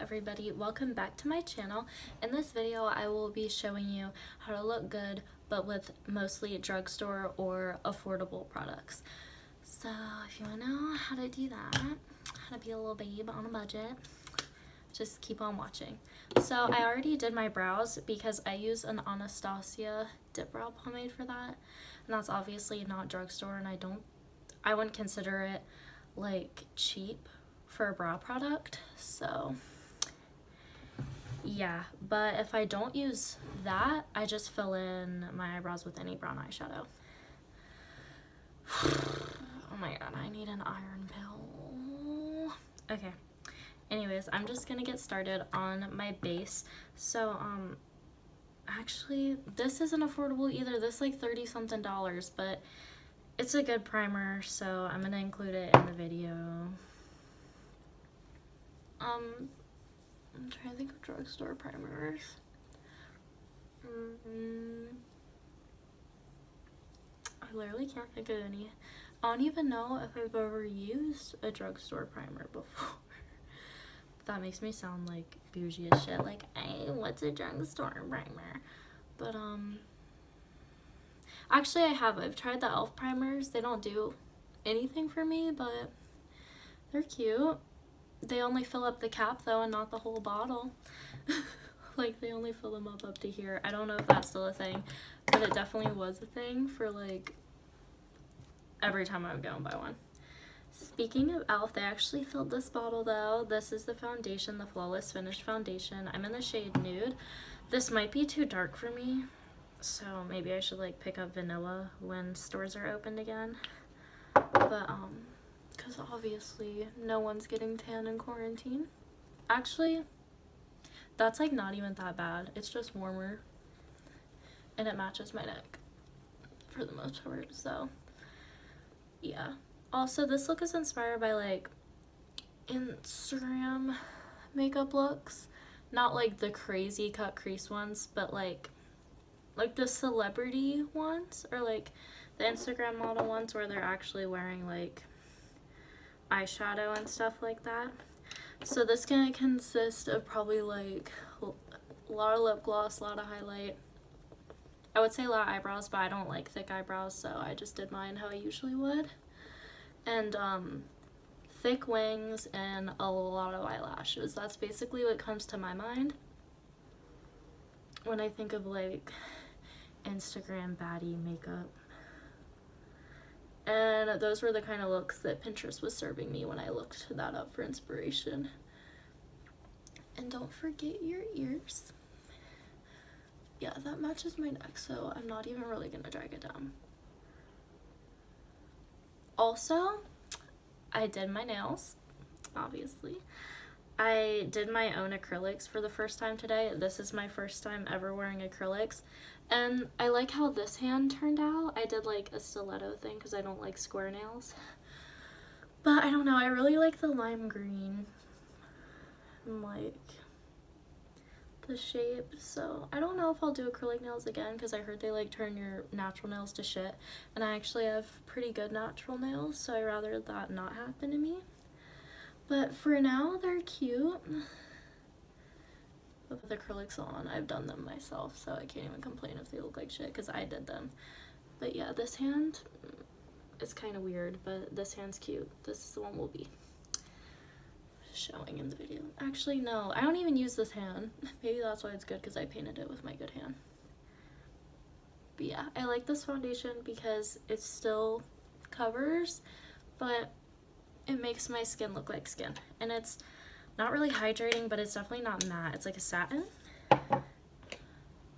everybody, welcome back to my channel. In this video I will be showing you how to look good but with mostly drugstore or affordable products. So if you want to know how to do that, how to be a little babe on a budget, just keep on watching. So I already did my brows because I use an Anastasia dip brow pomade for that, and that's obviously not drugstore, and I wouldn't consider it like cheap for a brow product. So yeah, but if I don't use that, I just fill in my eyebrows with any brown eyeshadow. Oh my god, I need an iron pill. Okay, anyways, I'm just gonna get started on my base. So actually this isn't affordable either. This is like $30 something, but it's a good primer, so I'm gonna include it in the video. I'm trying to think of drugstore primers. I literally can't think of any. I don't even know if I've ever used a drugstore primer before. That makes me sound like bougie as shit, like, hey, what's a drugstore primer? But actually I've tried the e.l.f. primers. They don't do anything for me, but they're cute. They only fill up the cap though and not the whole bottle. Like they only fill them up to here. I don't know if that's still a thing, but it definitely was a thing for like every time I would go and buy one. Speaking of e.l.f., they actually filled this bottle though. This is the foundation, the Flawless Finish foundation. I'm in the shade Nude. This might be too dark for me, so maybe I should like pick up vanilla when stores are opened again. But because obviously no one's getting tan in quarantine. Actually, that's like not even that bad. It's just warmer and it matches my neck for the most part, so yeah. Also, this look is inspired by like Instagram makeup looks, not like the crazy cut crease ones, but like the celebrity ones, or like the Instagram model ones where they're actually wearing like eyeshadow and stuff like that. So this gonna consist of probably like a lot of lip gloss, a lot of highlight. I would say a lot of eyebrows, but I don't like thick eyebrows, so I just did mine how I usually would. And thick wings and a lot of eyelashes. That's basically what comes to my mind when I think of like Instagram baddie makeup. And those were the kind of looks that Pinterest was serving me when I looked that up for inspiration. And don't forget your ears. Yeah, that matches my neck, so I'm not even really gonna drag it down. Also, I did my nails, obviously. I did my own acrylics for the first time today. This is my first time ever wearing acrylics. And I like how this hand turned out. I did like a stiletto thing because I don't like square nails. But I don't know, I really like the lime green and like the shape. So I don't know if I'll do acrylic nails again because I heard they like turn your natural nails to shit. And I actually have pretty good natural nails, so I'd rather that not happen to me. But for now, they're cute. With acrylics on, I've done them myself, so I can't even complain if they look like shit because I did them. But yeah, this hand is kind of weird, but this hand's cute. This is the one we'll be showing in the video. Actually, no, I don't even use this hand. Maybe that's why it's good, because I painted it with my good hand. But yeah, I like this foundation because it still covers, but it makes my skin look like skin. And it's not really hydrating, but it's definitely not matte. It's like a satin.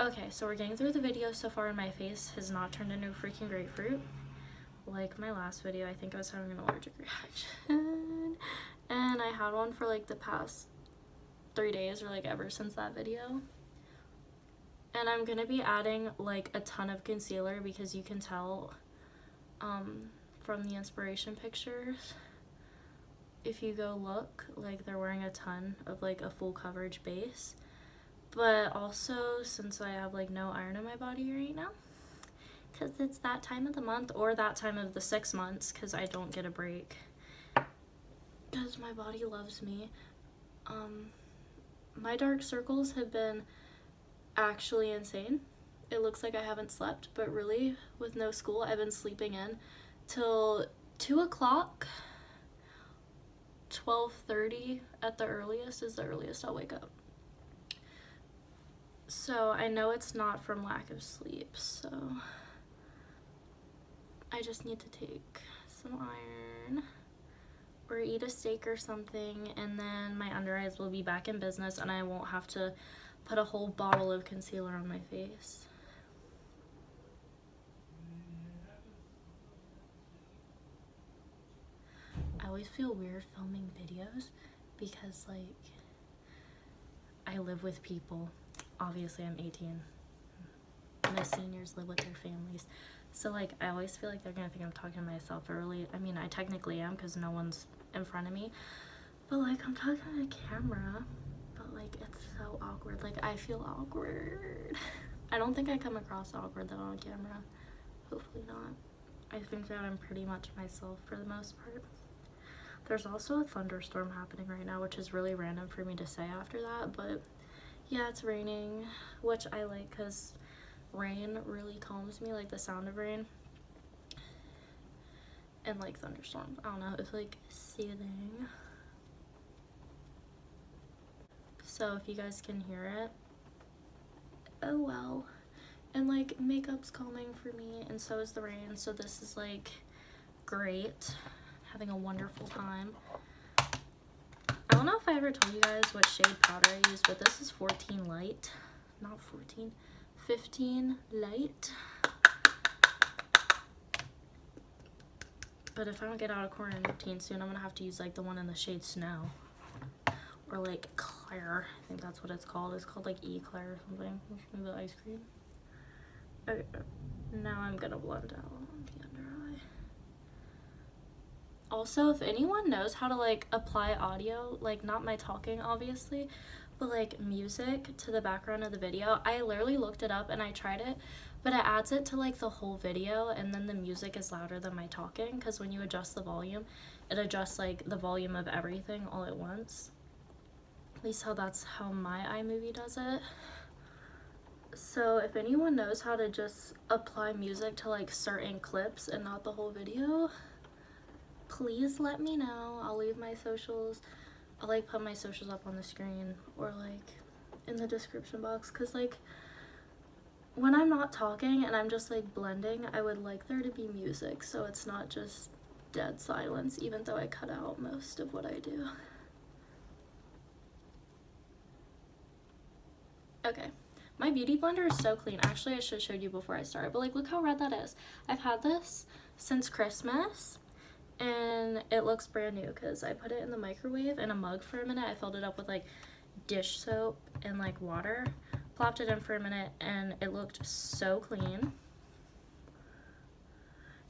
Okay, so we're getting through the video so far, and my face has not turned into a freaking grapefruit. Like my last video, I think I was having an allergic reaction. And I had one for like the past 3 days, or like ever since that video. And I'm gonna be adding like a ton of concealer because you can tell from the inspiration pictures, if you go look, like they're wearing a ton of like a full coverage base. But also, since I have like no iron in my body right now, because it's that time of the month, or that time of the 6 months, because I don't get a break because my body loves me. my dark circles have been actually insane. It looks like I haven't slept, but really, with no school, I've been sleeping in till 2 o'clock. 12:30 at the earliest is the earliest I'll wake up. So I know it's not from lack of sleep, so I just need to take some iron or eat a steak or something, and then my under eyes will be back in business and I won't have to put a whole bottle of concealer on my face. I always feel weird filming videos because, like, I live with people. Obviously, I'm 18. My seniors live with their families. So, like, I always feel like they're gonna think I'm talking to myself, but really, I mean, I technically am because no one's in front of me. But, like, I'm talking to the camera, but, like, it's so awkward. Like, I feel awkward. I don't think I come across awkward, though, on camera. Hopefully not. I think that I'm pretty much myself for the most part. There's also a thunderstorm happening right now, which is really random for me to say after that, but yeah, it's raining, which I like because rain really calms me, like the sound of rain. And like thunderstorms, I don't know, it's like soothing. So if you guys can hear it, oh well. And like makeup's calming for me, and so is the rain, so this is like great. Having a wonderful time. I don't know if I ever told you guys what shade powder I use, but this is 14 light. Not 14, 15 light. But if I don't get out of quarantine soon, I'm gonna have to use like the one in the shade Snow. Or like Claire, I think that's what it's called. It's called like Eclair or something. Maybe the ice cream. Okay, now I'm gonna blend out the under eye. Also, if anyone knows how to like apply audio, like not my talking obviously, but like music to the background of the video, I literally looked it up and I tried it, but it adds it to like the whole video and then the music is louder than my talking, because when you adjust the volume, it adjusts like the volume of everything all at once. At least that's how my iMovie does it. So if anyone knows how to just apply music to like certain clips and not the whole video, please let me know. I'll leave my socials. I'll like put my socials up on the screen or like in the description box, because like when I'm not talking and I'm just like blending, I would like there to be music so it's not just dead silence, even though I cut out most of what I do. Okay, my beauty blender is so clean. Actually, I should have showed you before I started, but like look how red that is. I've had this since Christmas and it looks brand new because I put it in the microwave in a mug for a minute. I filled it up with like dish soap and like water, plopped it in for a minute, and it looked so clean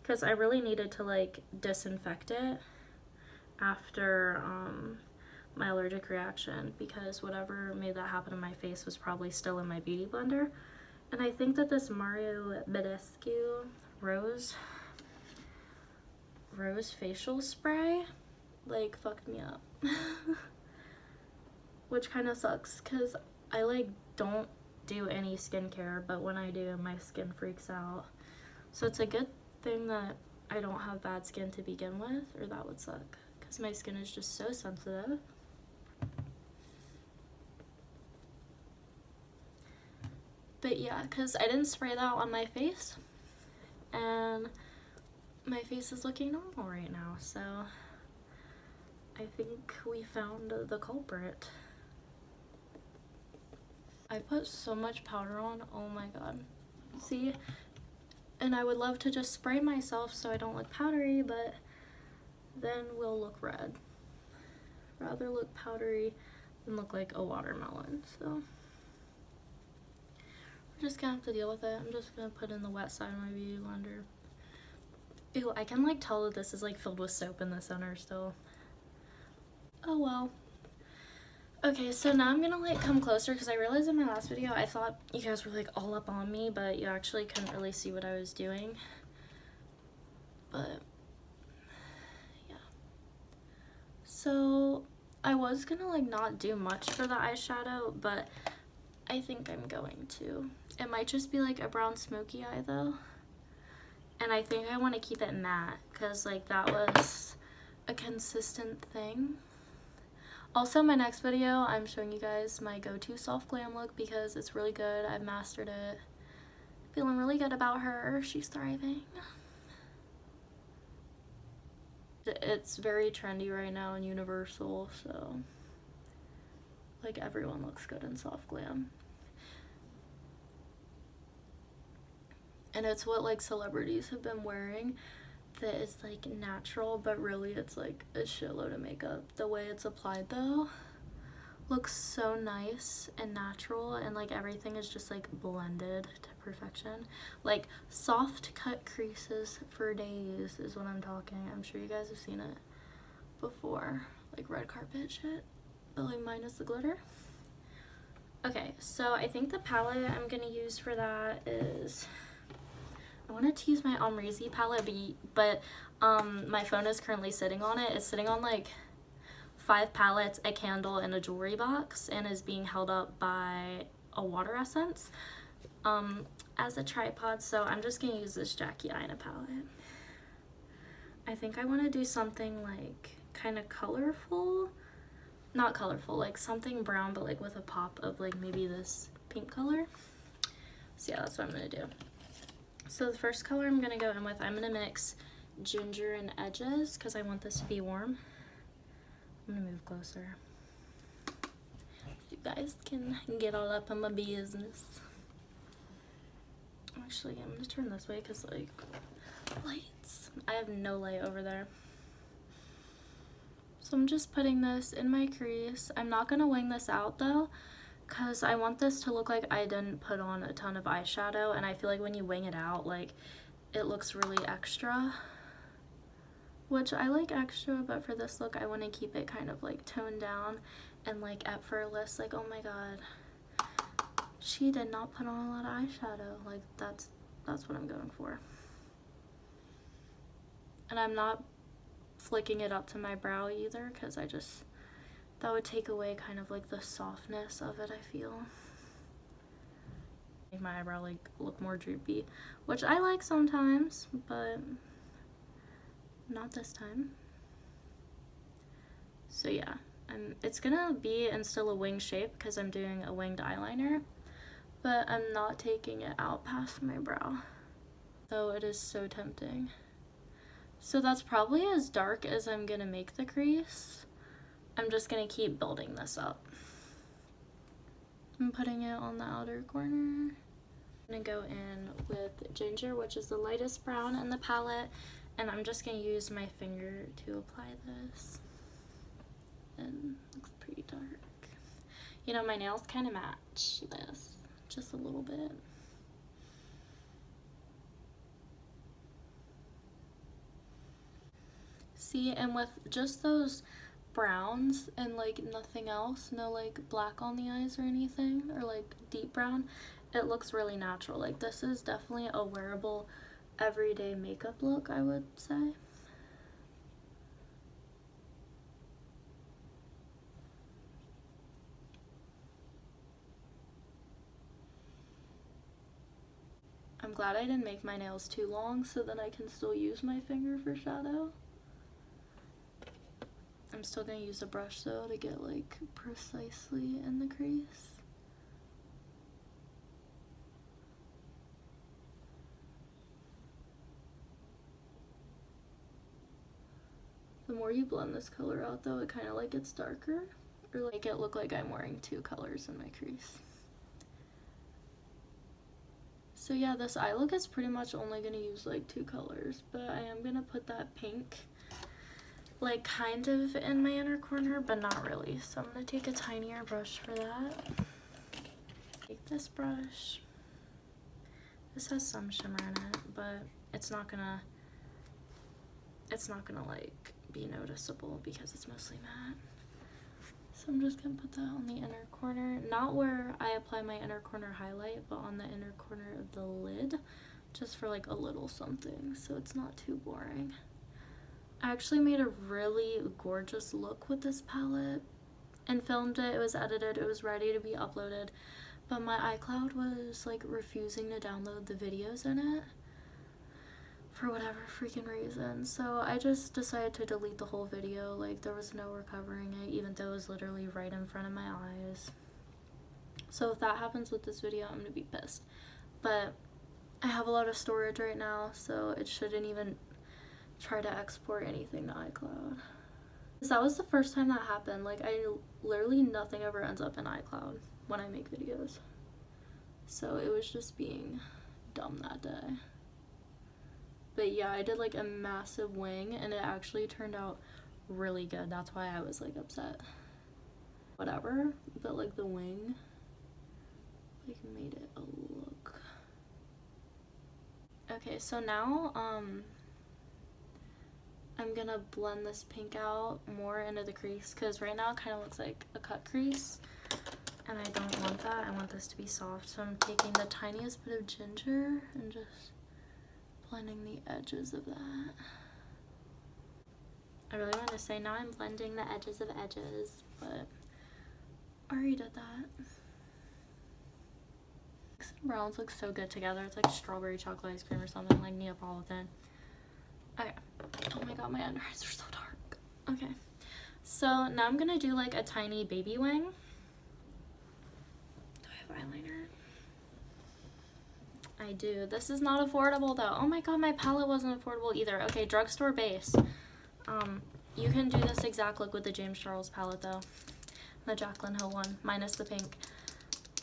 because I really needed to like disinfect it after my allergic reaction, because whatever made that happen in my face was probably still in my beauty blender. And I think that this Mario Badescu Rose facial spray like fucked me up. Which kind of sucks because I like don't do any skincare, but when I do, my skin freaks out. So it's a good thing that I don't have bad skin to begin with, or that would suck because my skin is just so sensitive. But yeah, because I didn't spray that on my face and my face is looking normal right now, so I think we found the culprit. I put so much powder on, oh my god. See? And I would love to just spray myself so I don't look powdery, but then we'll look red. Rather look powdery than look like a watermelon, so we're just gonna have to deal with it. I'm just gonna put in the wet side of my beauty blender. Ew, I can like tell that this is like filled with soap in the center still. Oh well. Okay, so now I'm gonna like come closer because I realized in my last video I thought you guys were like all up on me, but you actually couldn't really see what I was doing. But yeah. So I was gonna like not do much for the eyeshadow, but I think I'm going to. It might just be like a brown smoky eye though. And I think I want to keep it matte because like that was a consistent thing. Also, my next video, I'm showing you guys my go-to soft glam look because it's really good. I've mastered it. Feeling really good about her. She's thriving. It's very trendy right now and universal, so like everyone looks good in soft glam. And it's what like celebrities have been wearing that is like natural, but really it's like a shitload of makeup. The way it's applied though looks so nice and natural, and like everything is just like blended to perfection. Like soft cut creases for days is what I'm talking. I'm sure you guys have seen it before, like red carpet shit, but like minus the glitter. Okay, so I think the palette I'm gonna use for that is, I wanted to use my Amrezy palette, but my phone is currently sitting on it. It's sitting on like 5 palettes, a candle, and a jewelry box, and is being held up by a water essence as a tripod. So I'm just gonna use this Jackie Aina palette. I think I want to do something like kind of colorful, not colorful, like something brown, but like with a pop of like maybe this pink color. So yeah, that's what I'm gonna do. So the first color I'm gonna go in with, I'm gonna mix ginger and edges because I want this to be warm. I'm gonna move closer so you guys can get all up on my business. Actually, I'm gonna turn this way because like lights. I have no light over there. So I'm just putting this in my crease. I'm not gonna wing this out though, because I want this to look like I didn't put on a ton of eyeshadow, and I feel like when you wing it out, like it looks really extra, which I like extra, but for this look I want to keep it kind of like toned down and like effortless. Like, oh my god, she did not put on a lot of eyeshadow. Like that's what I'm going for. And I'm not flicking it up to my brow either, because that would take away kind of like the softness of it, I feel. Make my eyebrow like look more droopy, which I like sometimes, but not this time. So yeah, it's gonna be in still a wing shape because I'm doing a winged eyeliner, but I'm not taking it out past my brow. Though it is so tempting. So that's probably as dark as I'm gonna make the crease. I'm just gonna keep building this up. I'm putting it on the outer corner. I'm gonna go in with ginger, which is the lightest brown in the palette, and I'm just gonna use my finger to apply this. And it looks pretty dark. You know, my nails kind of match this, just a little bit. See, and with just those browns and like nothing else, no like black on the eyes or anything, or like deep brown, it looks really natural. Like this is definitely a wearable everyday makeup look, I would say. I'm glad I didn't make my nails too long so that I can still use my finger for shadow. I'm still gonna use a brush though to get like precisely in the crease. The more you blend this color out though, it kind of like gets darker, or like it look like I'm wearing 2 colors in my crease. So yeah, this eye look is pretty much only gonna use like 2 colors, but I am gonna put that pink like kind of in my inner corner, but not really. So I'm gonna take a tinier brush for that. Take this brush. This has some shimmer in it, but it's not gonna like be noticeable because it's mostly matte. So I'm just gonna put that on the inner corner, not where I apply my inner corner highlight, but on the inner corner of the lid, just for like a little something so it's not too boring. I actually made a really gorgeous look with this palette and filmed it. It was edited, it was ready to be uploaded, but my iCloud was like refusing to download the videos in it for whatever freaking reason. So I just decided to delete the whole video. Like, there was no recovering it, even though it was literally right in front of my eyes. So if that happens with this video, I'm gonna be pissed. But I have a lot of storage right now, so it shouldn't even try to export anything to iCloud. That was the first time that happened. Like, literally nothing ever ends up in iCloud when I make videos. So it was just being dumb that day. But yeah, I did like a massive wing and it actually turned out really good. That's why I was like upset. Whatever, but like the wing like made it a look. Okay, so now I'm gonna blend this pink out more into the crease, because right now it kind of looks like a cut crease and I don't want that. I want this to be soft, so I'm taking the tiniest bit of ginger and just blending the edges of that. I really want to say now I'm blending the edges of edges, but I already did that. Pinks and browns look so good together. It's like strawberry chocolate ice cream or something, like Neapolitan. Okay. Oh my god, my under eyes are so dark. Okay. So now I'm gonna do like a tiny baby wing. Do I have eyeliner? I do. This is not affordable though. Oh my god, my palette wasn't affordable either. Okay, drugstore base. You can do this exact look with the James Charles palette though. The Jaclyn Hill one, minus the pink.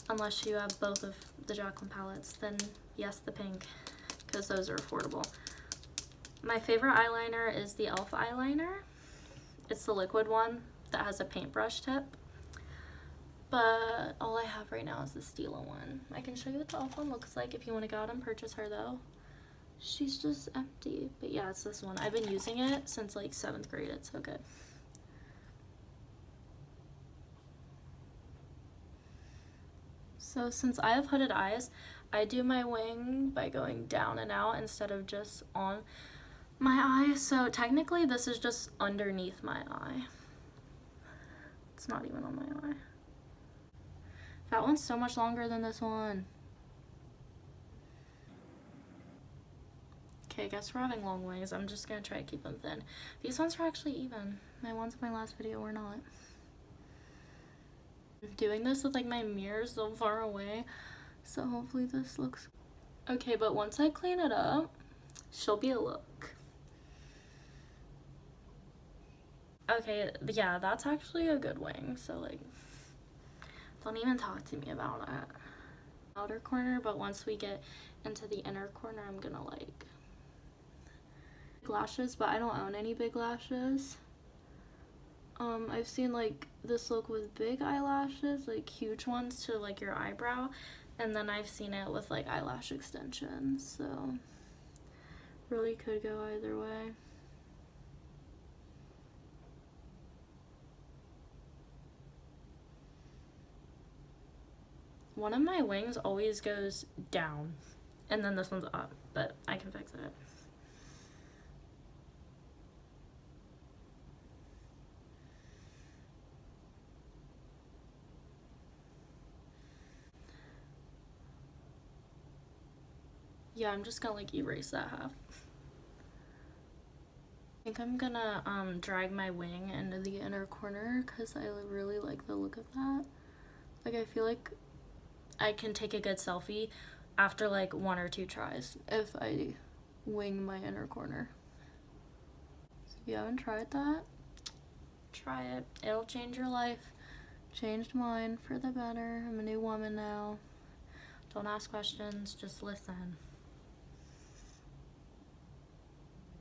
Unless you have both of the Jaclyn palettes, then yes, the pink, because those are affordable. My favorite eyeliner is the e.l.f. eyeliner. It's the liquid one that has a paintbrush tip. But all I have right now is the Stila one. I can show you what the e.l.f. one looks like if you want to go out and purchase her though. She's just empty. But yeah, it's this one. I've been using it since like 7th grade. It's so good. So since I have hooded eyes, I do my wing by going down and out instead of just on my eye. So technically this is just underneath my eye. It's not even on my eye. That one's so much longer than this one. Okay, I guess we're having long wings. I'm just gonna try to keep them thin. These ones are actually even. My ones in my last video were not. I'm doing this with like my mirror so far away, so hopefully this looks okay. But once I clean it up, she'll be a look. Okay, yeah, that's actually a good wing. So like, don't even talk to me about it. Outer corner, but once we get into the inner corner, I'm gonna like lashes, but I don't own any big lashes. I've seen like this look with big eyelashes, like huge ones to like your eyebrow, and then I've seen it with like eyelash extensions, so really could go either way. One of my wings always goes down, and then this one's up, but I can fix it. Yeah, I'm just gonna like erase that half. I think I'm gonna drag my wing into the inner corner because I really like the look of that. Like, I feel like I can take a good selfie after like 1 or 2 tries if I wing my inner corner. So if you haven't tried that, try it. It'll change your life. Changed mine for the better. I'm a new woman now. Don't ask questions, just listen.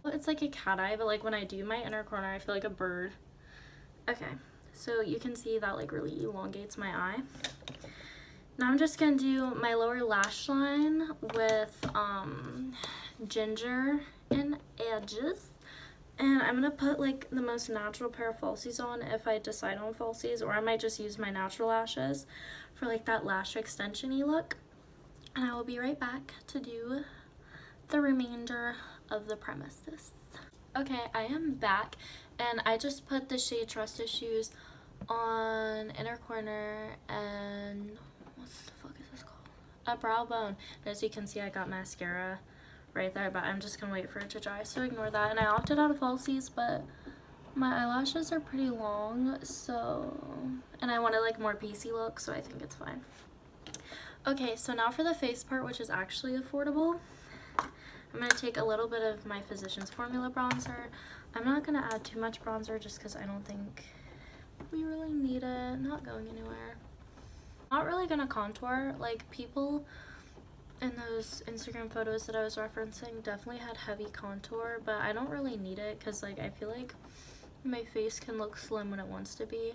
It's like a cat eye, but like when I do my inner corner, I feel like a bird. Okay, so you can see that like really elongates my eye. Now I'm just gonna do my lower lash line with ginger and edges. And I'm gonna put like the most natural pair of falsies on if I decide on falsies, or I might just use my natural lashes for like that lash extension-y look. And I will be right back to do the remainder of the premises. Okay, I am back, and I just put the shade Trust Issues on inner corner and what the fuck is this called? A brow bone. And as you can see, I got mascara right there, but I'm just gonna wait for it to dry, so ignore that. And I opted out of falsies, but my eyelashes are pretty long, so, and I wanted like more piecey look, so I think it's fine. Okay, so now for the face part, which is actually affordable. I'm going to take a little bit of my Physicians Formula bronzer. I'm not going to add too much bronzer just because I don't think we really need it. Not going anywhere. Not really going to contour. Like, people in those Instagram photos that I was referencing definitely had heavy contour, but I don't really need it because, like, I feel like my face can look slim when it wants to be.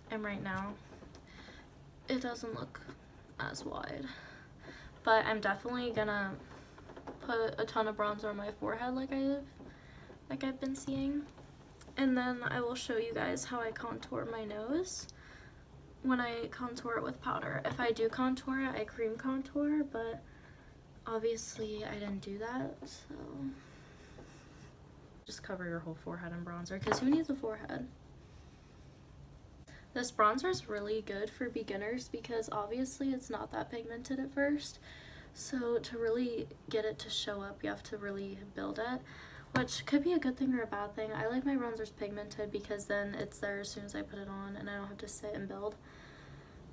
And right now, it doesn't look as wide. But I'm definitely going to put a ton of bronzer on my forehead like I've been seeing. And then I will show you guys how I contour my nose when I contour it with powder. If I do contour it, I cream contour, but obviously I didn't do that, so just cover your whole forehead in bronzer because who needs a forehead? This bronzer is really good for beginners because obviously it's not that pigmented at first. So to really get it to show up, you have to really build it, which could be a good thing or a bad thing. I like my bronzers pigmented because then it's there as soon as I put it on and I don't have to sit and build.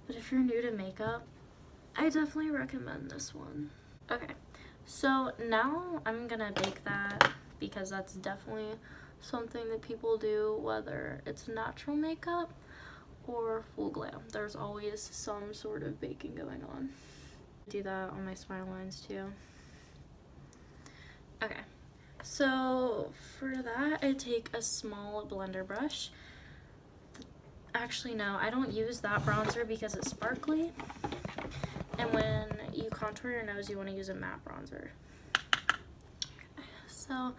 But if you're new to makeup, I definitely recommend this one. Okay, so now I'm gonna bake that because that's definitely something that people do, whether it's natural makeup or full glam. There's always some sort of baking going on. Do that on my smile lines too. Okay, so for that I take a small blender brush. Actually no, I don't use that bronzer because it's sparkly, and when you contour your nose you want to use a matte bronzer. So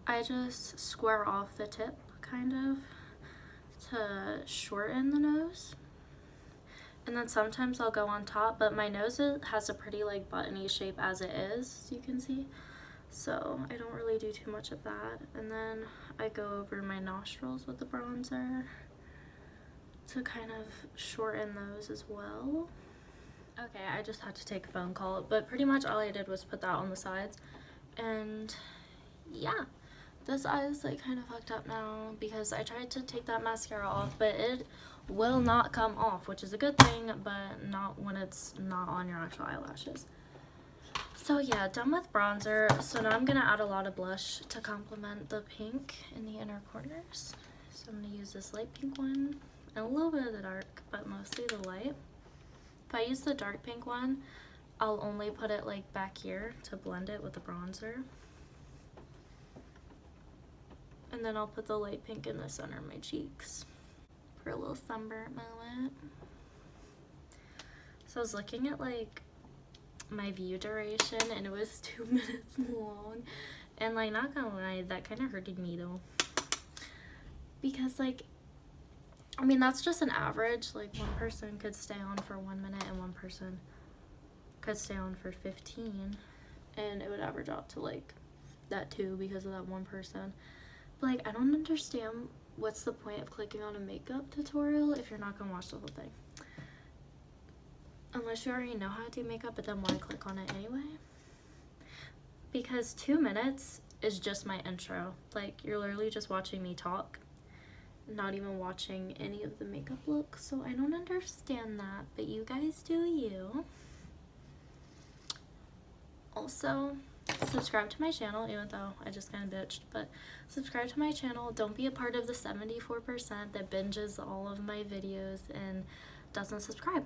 I just square off the tip kind of to shorten the nose. And then sometimes I'll go on top, but my nose has a pretty like buttony shape as it is, you can see. So I don't really do too much of that. And then I go over my nostrils with the bronzer to kind of shorten those as well. Okay, I just had to take a phone call, but pretty much all I did was put that on the sides. And yeah, this eye is like kind of fucked up now because I tried to take that mascara off, but it will not come off, which is a good thing, but not when it's not on your actual eyelashes. So yeah, done with bronzer. So now I'm gonna add a lot of blush to complement the pink in the inner corners. So I'm gonna use this light pink one and a little bit of the dark, but mostly the light. If I use the dark pink one, I'll only put it like back here to blend it with the bronzer. And then I'll put the light pink in the center of my cheeks for a little sunburnt moment. So I was looking at like my view duration and it was 2 minutes long. And like, not gonna lie, that kind of hurted me though. Because like, I mean, that's just an average. Like one person could stay on for 1 minute and one person could stay on for 15. And it would average out to like that too because of that one person. But like, I don't understand what's the point of clicking on a makeup tutorial if you're not gonna watch the whole thing. Unless you already know how to do makeup, but then why click on it anyway? Because 2 minutes is just my intro. Like, you're literally just watching me talk, not even watching any of the makeup looks. So I don't understand that, but you guys do you. Also, subscribe to my channel, even though I just kind of bitched, but subscribe to my channel. Don't be a part of the 74% that binges all of my videos and doesn't subscribe.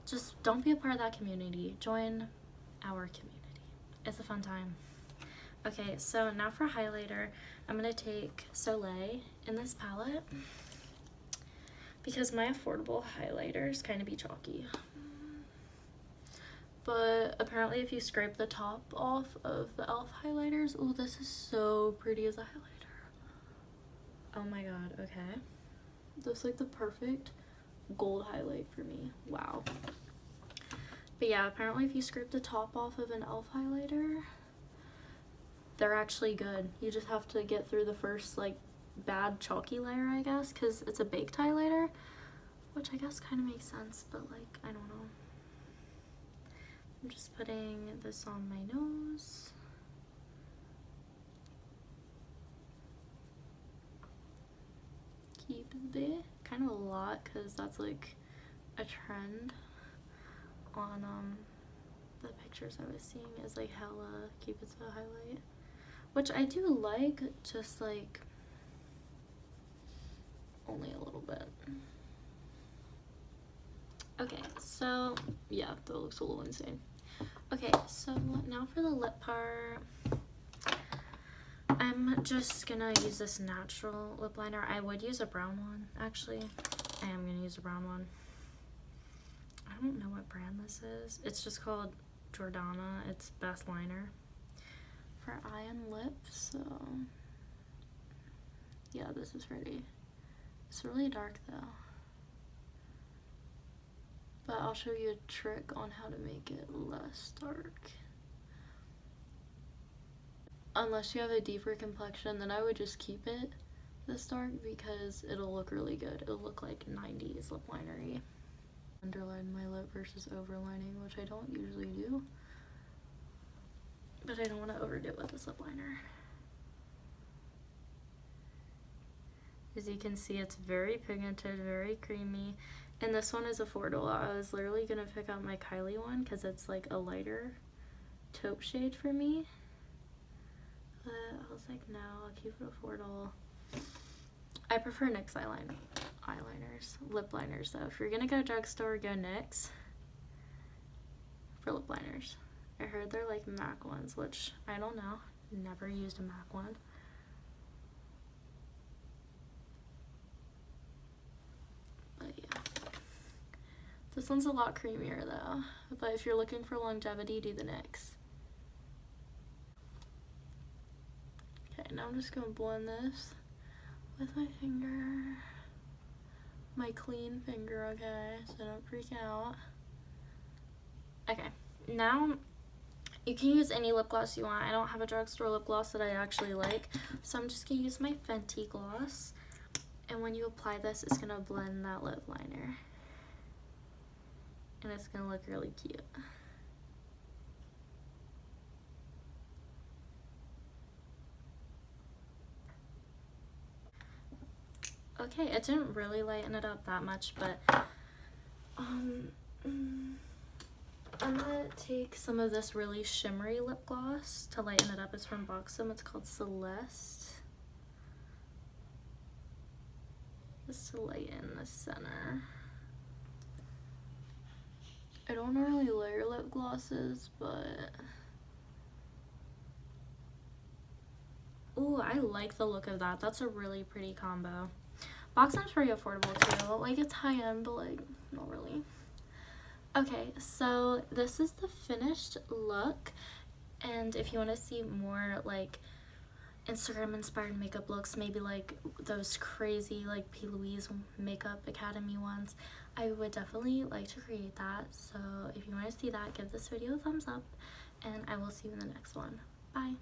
Just don't be a part of that community. Join our community. It's a fun time. Okay, so now for highlighter, I'm going to take Soleil in this palette because my affordable highlighters kind of be chalky. But apparently if you scrape the top off of the e.l.f. highlighters, oh, this is so pretty as a highlighter. Oh my god, okay. That's like the perfect gold highlight for me. Wow. But yeah, apparently if you scrape the top off of an e.l.f. highlighter, they're actually good. You just have to get through the first like bad chalky layer, I guess, because it's a baked highlighter, which I guess kind of makes sense, but like, I don't know. I'm just putting this on my nose. Keep it kind of a lot, because that's like a trend on the pictures I was seeing, is like hella Cupid's bow highlight, which I do like, just like only a little bit. Okay, so yeah, that looks a little insane. Okay, so now for the lip part, I'm just gonna use this natural lip liner. I would use a brown one, actually. I am gonna use a brown one. I don't know what brand this is. It's just called Jordana. It's Best Liner for eye and lip. So yeah, this is pretty. It's really dark though, but I'll show you a trick on how to make it less dark. Unless you have a deeper complexion, then I would just keep it this dark, because it'll look really good. It'll look like 90s lip linery. Underline my lip versus overlining, which I don't usually do, but I don't want to overdo it with this lip liner. As you can see, it's very pigmented, very creamy, and this one is affordable. I was literally gonna pick out my Kylie one because it's like a lighter taupe shade for me, but I was like, no, I'll keep it affordable. I prefer NYX eyeliners, lip liners though. If you're gonna go drugstore, go NYX for lip liners. I heard they're like MAC ones, which I don't know. Never used a MAC one. But yeah. This one's a lot creamier though. But if you're looking for longevity, do the NYX. Okay, now I'm just gonna blend this with my finger. My clean finger, okay? So don't freak out. Okay, now you can use any lip gloss you want. I don't have a drugstore lip gloss that I actually like, so I'm just gonna use my Fenty gloss. And when you apply this, it's gonna blend that lip liner. And it's gonna look really cute. Okay, it didn't really lighten it up that much, but I'm gonna take some of this really shimmery lip gloss to lighten it up. It's from Buxom. It's called Celeste. Just to lighten the center. I don't really layer lip glosses, but ooh, I like the look of that. That's a really pretty combo. Buxom's pretty affordable too. Like, it's high-end, but like, not really. Okay, so this is the finished look, and if you want to see more like Instagram inspired makeup looks, maybe like those crazy like P. Louise Makeup Academy ones, I would definitely like to create that. So if you want to see that, give this video a thumbs up, and I will see you in the next one. Bye.